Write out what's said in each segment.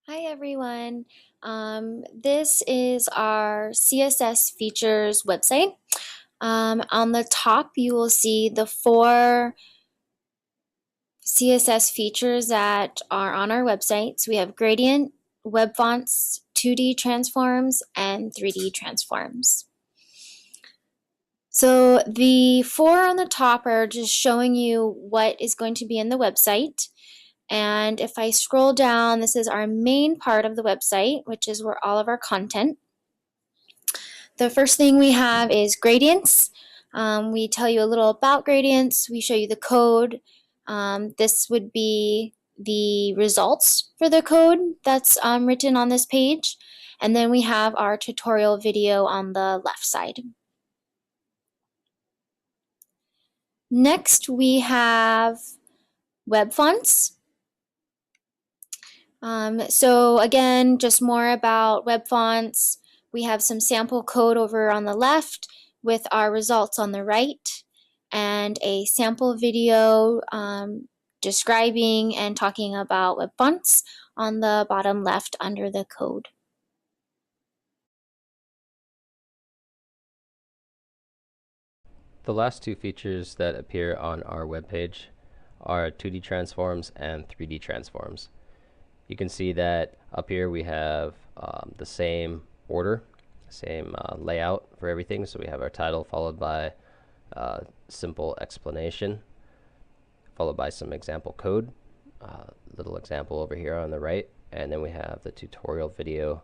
Hi everyone. This is our CSS features website. On the top, you will see the four CSS features that are on our website. So we have gradient, web fonts, 2D transforms, and 3D transforms. So the four on the top are just showing you what is going to be in the website. And if I scroll down, this is our main part of the website, which is where all of our content. The first thing we have is gradients. We tell you a little about gradients. We show you the code. This would be the results for the code that's written on this page. And then we have our tutorial video on the left side. Next, we have web fonts. So again, just more about web fonts. We have some sample code over on the left with our results on the right, and a sample video describing and talking about web fonts on the bottom left under the code. The last two features that appear on our webpage are 2D transforms and 3D transforms. You can see that up here we have the same order, same layout for everything. So we have our title followed by simple explanation, followed by some example code, little example over here on the right, and then we have the tutorial video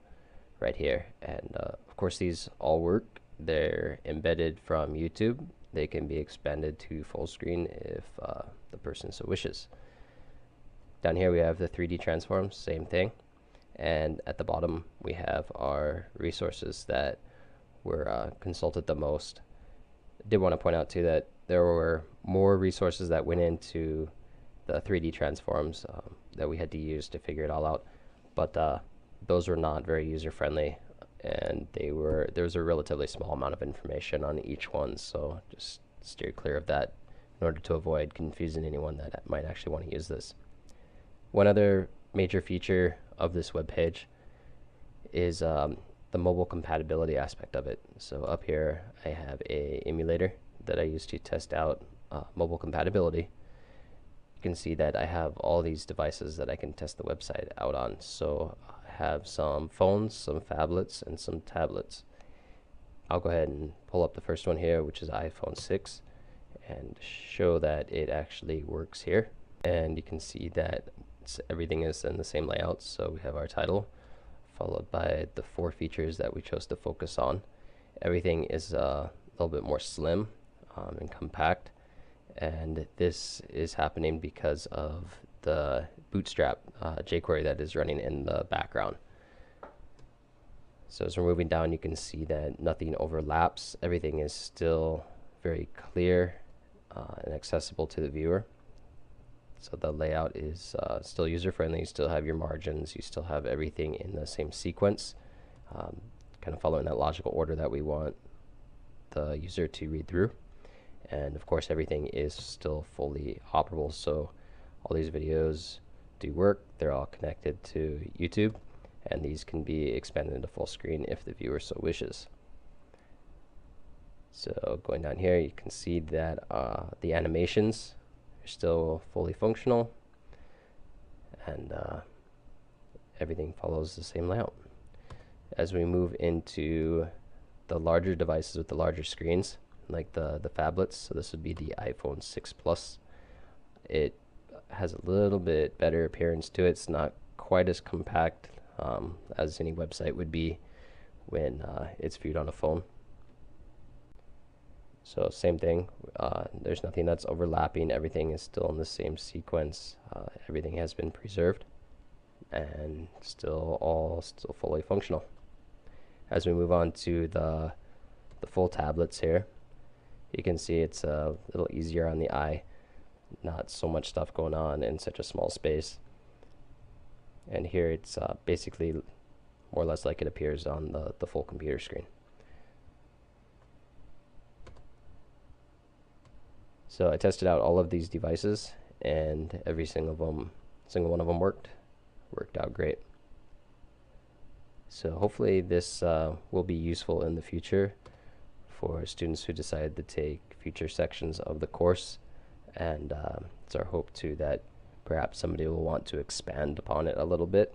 right here. And of course these all work. They're embedded from YouTube. They can be expanded to full screen if the person so wishes. Down here we have the 3D transforms, same thing. And at the bottom we have our resources that were consulted the most. I did want to point out too that there were more resources that went into the 3D transforms that we had to use to figure it all out, but those were not very user friendly, and there was a relatively small amount of information on each one, so just steer clear of that in order to avoid confusing anyone that might actually want to use this. One other major feature of this web page is the mobile compatibility aspect of it. So up here I have a emulator that I use to test out mobile compatibility. You can see that I have all these devices that I can test the website out on. So I have some phones, some phablets, and some tablets. I'll go ahead and pull up the first one here, which is iPhone 6, and show that it actually works here. And you can see that everything is in the same layout. So we have our title, followed by the four features that we chose to focus on. Everything is a little bit more slim and compact, and this is happening because of the Bootstrap jQuery that is running in the background. So as we're moving down, you can see that nothing overlaps. Everything is still very clear and accessible to the viewer. So the layout is still user-friendly. You still have your margins. You still have everything in the same sequence, kind of following that logical order that we want the user to read through. And of course, everything is still fully operable. So all these videos do work. They're all connected to YouTube, and these can be expanded into full screen if the viewer so wishes. So going down here, you can see that the animations are still fully functional, and everything follows the same layout. As we move into the larger devices with the larger screens, like the phablets, so this would be the iPhone 6 Plus, it has a little bit better appearance to it. It's not quite as compact as any website would be when it's viewed on a phone. So same thing, there's nothing that's overlapping. Everything is still in the same sequence. Everything has been preserved and still fully functional. As we move on to the full tablets here, you can see it's a little easier on the eye. Not so much stuff going on in such a small space. And here it's basically more or less like it appears on the full computer screen. So I tested out all of these devices, and every single one of them worked out great. So hopefully this will be useful in the future for students who decide to take future sections of the course. And it's our hope too that perhaps somebody will want to expand upon it a little bit,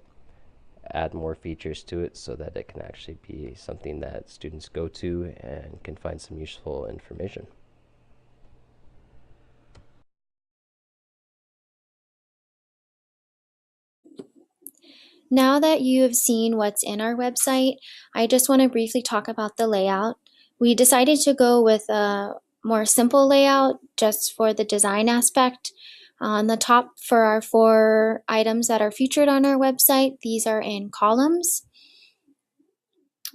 add more features to it so that it can actually be something that students go to and can find some useful information. Now that you have seen what's in our website, I just want to briefly talk about the layout. We decided to go with a more simple layout just for the design aspect. On the top for our 4 items that are featured on our website, these are in columns.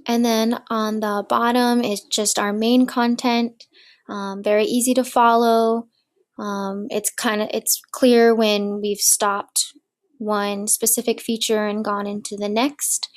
And then on the bottom is just our main content, very easy to follow. It's clear when we've stopped one specific feature and gone into the next.